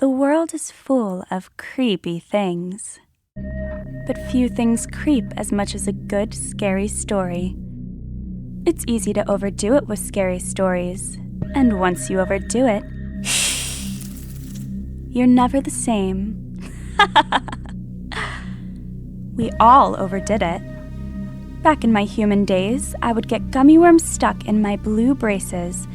The world is full of creepy things. But few things creep as much as a good, scary story. It's easy to overdo it with scary stories, and once you overdo it, you're never the same. We all overdid it. Back in my human days, I would get gummy worms stuck in my blue braces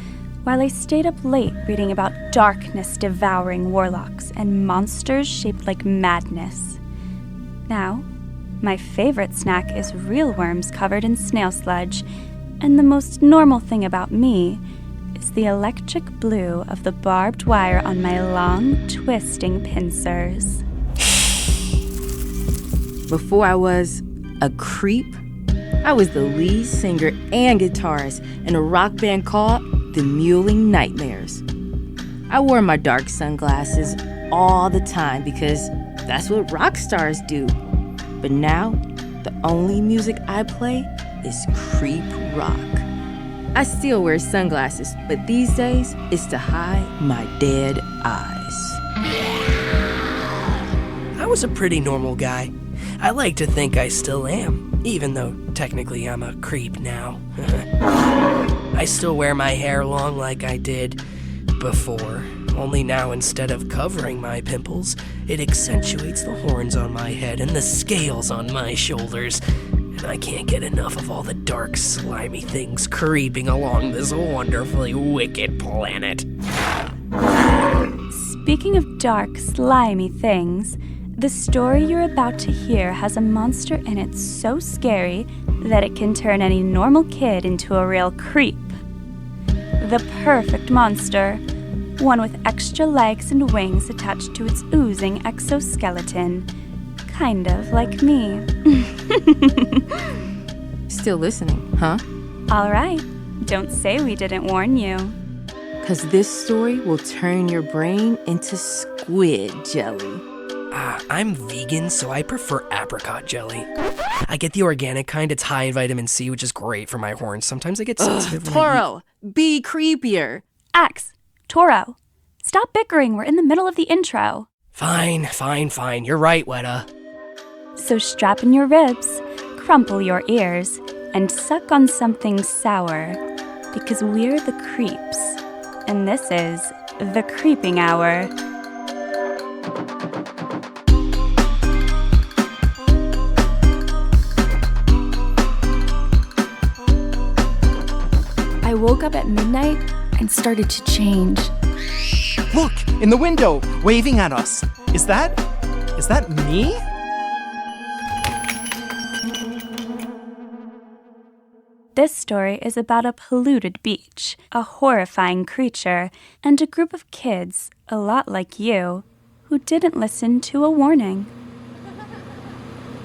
while I stayed up late reading about darkness-devouring warlocks and monsters shaped like madness. Now, my favorite snack is real worms covered in snail sludge, and the most normal thing about me is the electric blue of the barbed wire on my long, twisting pincers. Before I was a creep, I was the lead singer and guitarist in a rock band called The Mewling Nightmares. I wore my dark sunglasses all the time because that's what rock stars do. But now, the only music I play is creep rock. I still wear sunglasses, but these days it's to hide my dead eyes. I was a pretty normal guy. I like to think I still am, even though technically I'm a creep now. I still wear my hair long like I did before, only now instead of covering my pimples, it accentuates the horns on my head and the scales on my shoulders. And I can't get enough of all the dark, slimy things creeping along this wonderfully wicked planet. Speaking of dark, slimy things, the story you're about to hear has a monster in it so scary that it can turn any normal kid into a real creep. The perfect monster, one with extra legs and wings attached to its oozing exoskeleton, kind of like me. Still listening, huh? All right, don't say we didn't warn you. 'Cause this story will turn your brain into squid jelly. I'm vegan, so I prefer apricot jelly. I get the organic kind. It's high in vitamin C, which is great for my horns. Sometimes I get sensitive. Toro, be creepier. Axe, Toro, stop bickering. We're in the middle of the intro. Fine. You're right, Weta. So strap in your ribs, crumple your ears, and suck on something sour, because we're the creeps, and this is the Creeping Hour. I woke up at midnight and started to change. Look, in the window, waving at us. Is that me? This story is about a polluted beach, a horrifying creature, and a group of kids, a lot like you, who didn't listen to a warning.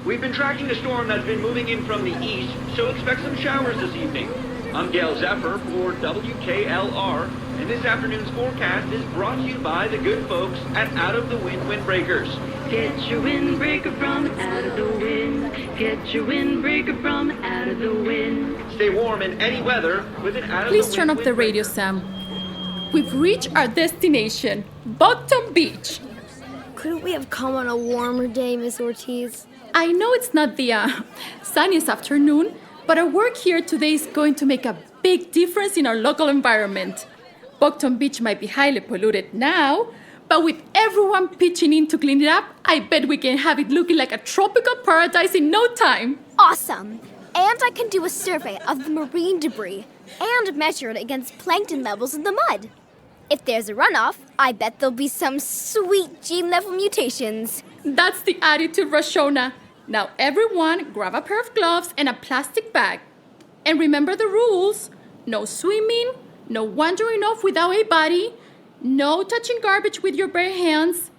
We've been tracking a storm that's been moving in from the east, so expect some showers this evening. I'm Gail Zephyr for WKLR, and this afternoon's forecast is brought to you by the good folks at Out of the Wind Windbreakers. Get your windbreaker from out of the wind. Get your windbreaker from out of the wind. Stay warm in any weather with an Out of Please the turn Wind off the radio, Sam. We've reached our destination, Bogton Beach. Couldn't we have come on a warmer day, Miss Ortiz? I know it's not the sunniest afternoon, but our work here today is going to make a big difference in our local environment. Bogton Beach might be highly polluted now, but with everyone pitching in to clean it up, I bet we can have it looking like a tropical paradise in no time. Awesome! And I can do a survey of the marine debris and measure it against plankton levels in the mud. If there's a runoff, I bet there'll be some sweet gene-level mutations. That's the attitude, Roshona. Now everyone grab a pair of gloves and a plastic bag. And remember the rules. No swimming, no wandering off without a buddy, no touching garbage with your bare hands,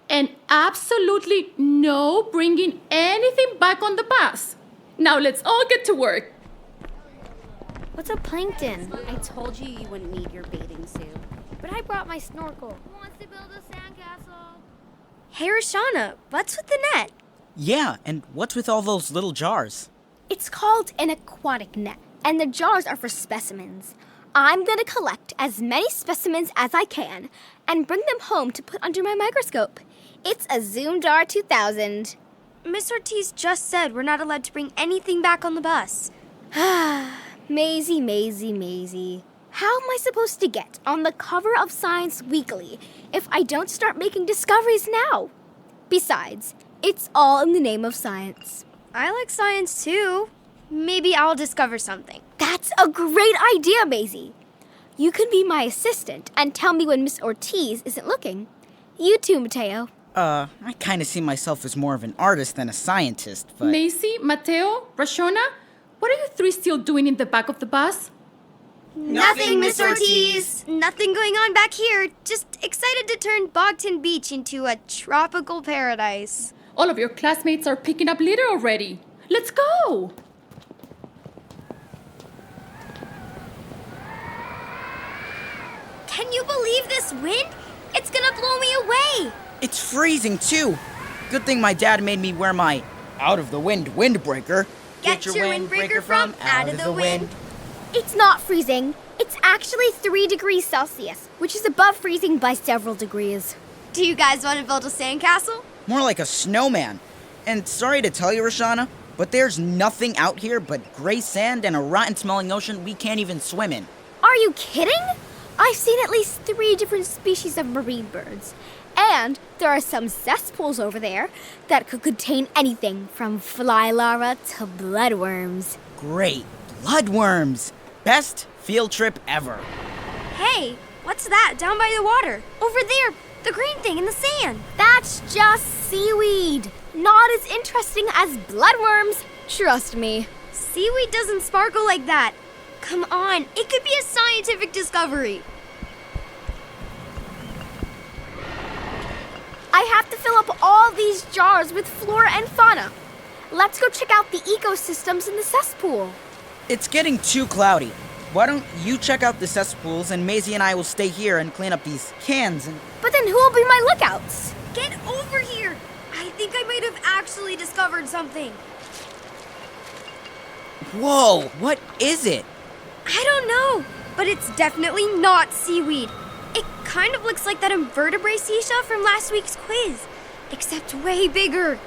and absolutely no bringing anything back on the bus. Now let's all get to work. What's a plankton? I told you you wouldn't need your bathing suit. But I brought my snorkel. Who wants to build a sandcastle? Hey, Roshana, what's with the net? Yeah, and what's with all those little jars? It's called an aquatic net, and the jars are for specimens. I'm going to collect as many specimens as I can, and bring them home to put under my microscope. It's a zoomed R2000. Miss Ortiz just said we're not allowed to bring anything back on the bus. Maisie. How am I supposed to get on the cover of Science Weekly if I don't start making discoveries now? Besides, it's all in the name of science. I like science too. Maybe I'll discover something. That's a great idea, Maisie. You can be my assistant and tell me when Miss Ortiz isn't looking. You too, Mateo. I kind of see myself as more of an artist than a scientist, but... Maisie, Mateo, Rashona, what are you three still doing in the back of the bus? Nothing, Miss Ortiz. Nothing going on back here. Just excited to turn Bogton Beach into a tropical paradise. All of your classmates are picking up litter already. Let's go! Can you believe this wind? It's gonna blow me away. It's freezing, too. Good thing my dad made me wear my out-of-the-wind windbreaker. Get your windbreaker from out of the wind. It's not freezing. It's actually 3 degrees Celsius, which is above freezing by several degrees. Do you guys want to build a sandcastle? More like a snowman. And sorry to tell you, Roshana, but there's nothing out here but gray sand and a rotten-smelling ocean we can't even swim in. Are you kidding? I've seen at least 3 different species of marine birds. And there are some cesspools over there that could contain anything from fly larvae to bloodworms. Great. Bloodworms. Best field trip ever. Hey, what's that down by the water? Over there, the green thing in the sand. That's just seaweed. Not as interesting as bloodworms. Trust me. Seaweed doesn't sparkle like that. Come on, it could be a scientific discovery. I have to fill up all these jars with flora and fauna. Let's go check out the ecosystems in the cesspool. It's getting too cloudy. Why don't you check out the cesspools and Maisie and I will stay here and clean up these cans and... But then who will be my lookouts? Get over here! I think I might have actually discovered something. Whoa, what is it? I don't know, but it's definitely not seaweed. It kind of looks like that invertebrate seashell from last week's quiz, except way bigger.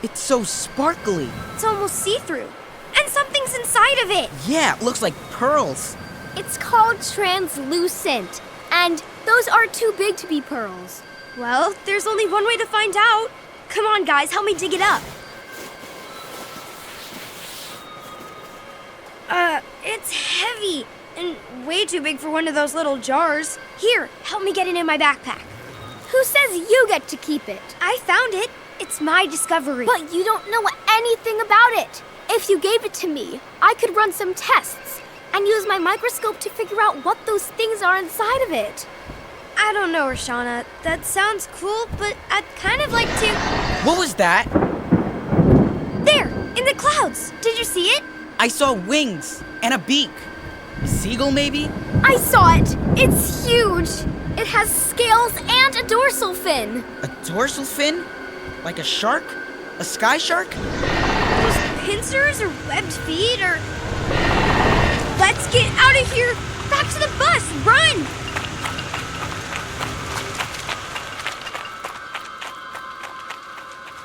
It's so sparkly. It's almost see-through. And something's inside of it. Yeah, it looks like pearls. It's called translucent, and those are too big to be pearls. Well, there's only one way to find out. Come on, guys, help me dig it up. It's heavy and way too big for one of those little jars. Here, help me get it in my backpack. Who says you get to keep it? I found it. It's my discovery. But you don't know anything about it. If you gave it to me, I could run some tests and use my microscope to figure out what those things are inside of it. I don't know, Roshana. That sounds cool, but I'd kind of like to... What was that? There, in the clouds. Did you see it? I saw wings and a beak. A seagull, maybe? I saw it. It's huge. It has scales and a dorsal fin. A dorsal fin? Like a shark? A sky shark? Those pincers or webbed feet or... Let's get out of here! Back to the bus! Run!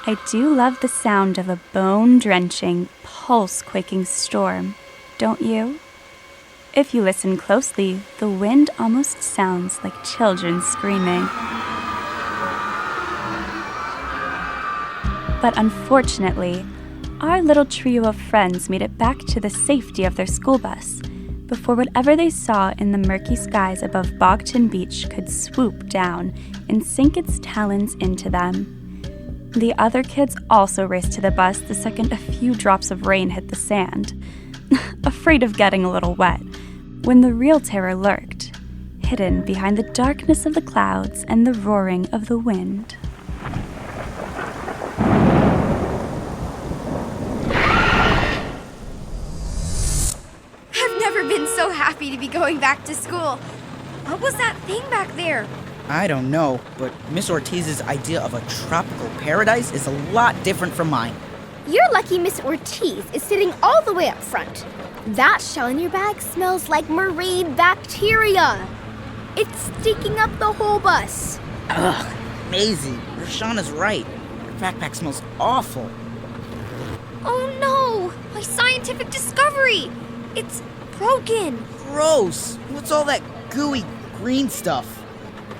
I do love the sound of a bone-drenching, pulse-quaking storm, don't you? If you listen closely, the wind almost sounds like children screaming. But unfortunately, our little trio of friends made it back to the safety of their school bus before whatever they saw in the murky skies above Bogton Beach could swoop down and sink its talons into them. The other kids also raced to the bus the second a few drops of rain hit the sand, afraid of getting a little wet, when the real terror lurked, hidden behind the darkness of the clouds and the roaring of the wind. I've never been so happy to be going back to school. What was that thing back there? I don't know, but Miss Ortiz's idea of a tropical paradise is a lot different from mine. You're lucky Miss Ortiz is sitting all the way up front. That shell in your bag smells like marine bacteria. It's stinking up the whole bus. Ugh, Maisie, Roshana's right. Your backpack smells awful. Oh no! My scientific discovery! It's broken. Gross. What's all that gooey green stuff?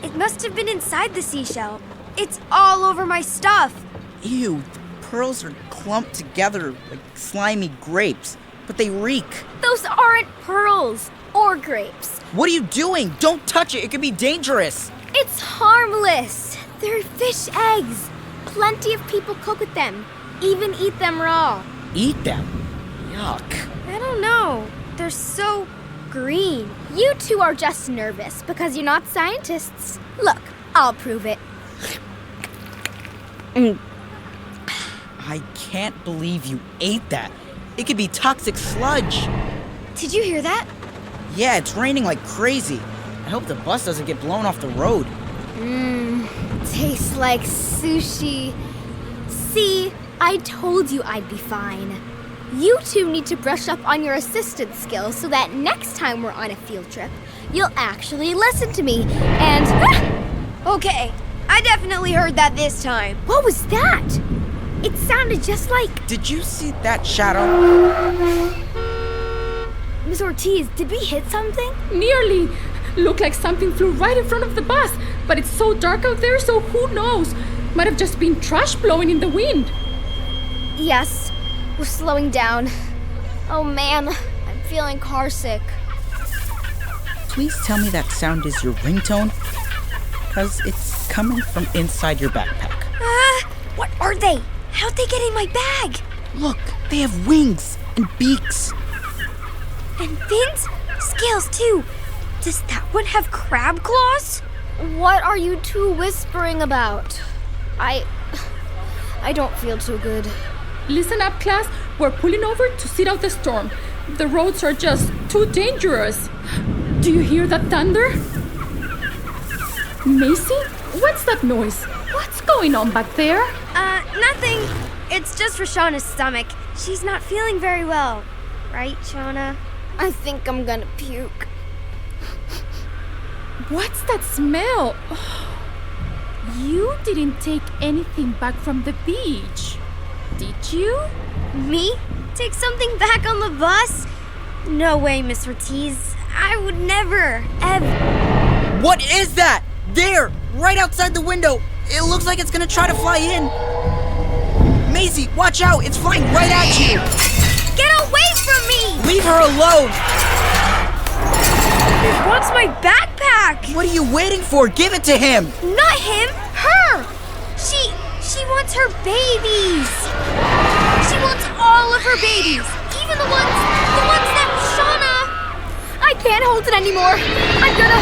It must have been inside the seashell. It's all over my stuff. Ew, the pearls are clumped together like slimy grapes, but they reek. Those aren't pearls or grapes. What are you doing? Don't touch it. It could be dangerous. It's harmless. They're fish eggs. Plenty of people cook with them, even eat them raw. Eat them? Yuck. I don't know. They're so green. You two are just nervous because you're not scientists. Look, I'll prove it. I can't believe you ate that. It could be toxic sludge. Did you hear that? Yeah, it's raining like crazy. I hope the bus doesn't get blown off the road. Tastes like sushi. See, I told you I'd be fine. You two need to brush up on your assistant skills so that next time we're on a field trip, you'll actually listen to me and... Okay, I definitely heard that this time. What was that? It sounded just like... Did you see that shadow? Miss Ortiz, did we hit something? Nearly. Looked like something flew right in front of the bus, but it's so dark out there, so who knows? Might have just been trash blowing in the wind. Yes, we're slowing down. Oh man, I'm feeling car sick. Please tell me that sound is your ringtone, because it's coming from inside your backpack. What are they? How'd they get in my bag? Look, they have wings and beaks. And fins? Scales too. Does that one have crab claws? What are you two whispering about? I don't feel too good. Listen up, class. We're pulling over to sit out the storm. The roads are just too dangerous. Do you hear that thunder? Macy? What's that noise? What's going on back there? Nothing. It's just Roshana's stomach. She's not feeling very well. Right, Shauna? I think I'm gonna puke. What's that smell? You didn't take anything back from the beach, did you? Me? Take something back on the bus? No way, Miss Ortiz. I would never, ever. What is that? There, right outside the window. It looks like it's gonna try to fly in. Maisie, watch out. It's flying right at you. Get away from me! Leave her alone. It wants my backpack! What are you waiting for? Give it to him! Not him! Her! She wants her babies! She wants all of her babies! Even the ones that Shauna... I can't hold it anymore! I'm gonna...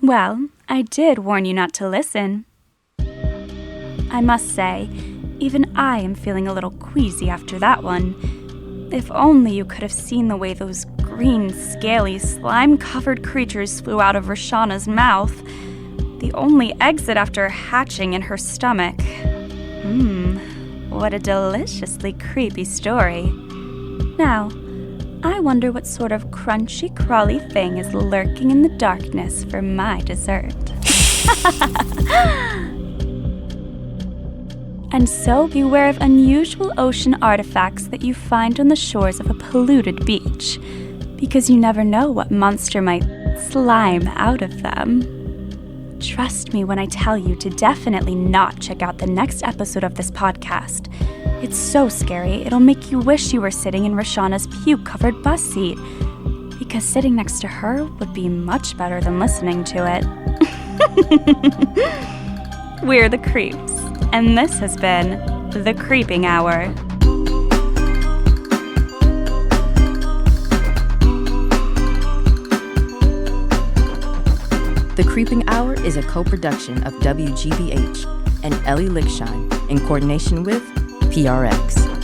Well, I did warn you not to listen. I must say, even I am feeling a little queasy after that one. If only you could have seen the way those green, scaly, slime-covered creatures flew out of Roshana's mouth. The only exit after hatching in her stomach. What a deliciously creepy story. Now, I wonder what sort of crunchy, crawly thing is lurking in the darkness for my dessert. And so beware of unusual ocean artifacts that you find on the shores of a polluted beach, because you never know what monster might slime out of them. Trust me when I tell you to definitely not check out the next episode of this podcast. It's so scary, it'll make you wish you were sitting in Roshana's puke-covered bus seat, because sitting next to her would be much better than listening to it. We're the Creeps, and this has been The Creeping Hour. The Creeping Hour is a co-production of WGBH and Elie Lichtschein in coordination with PRX.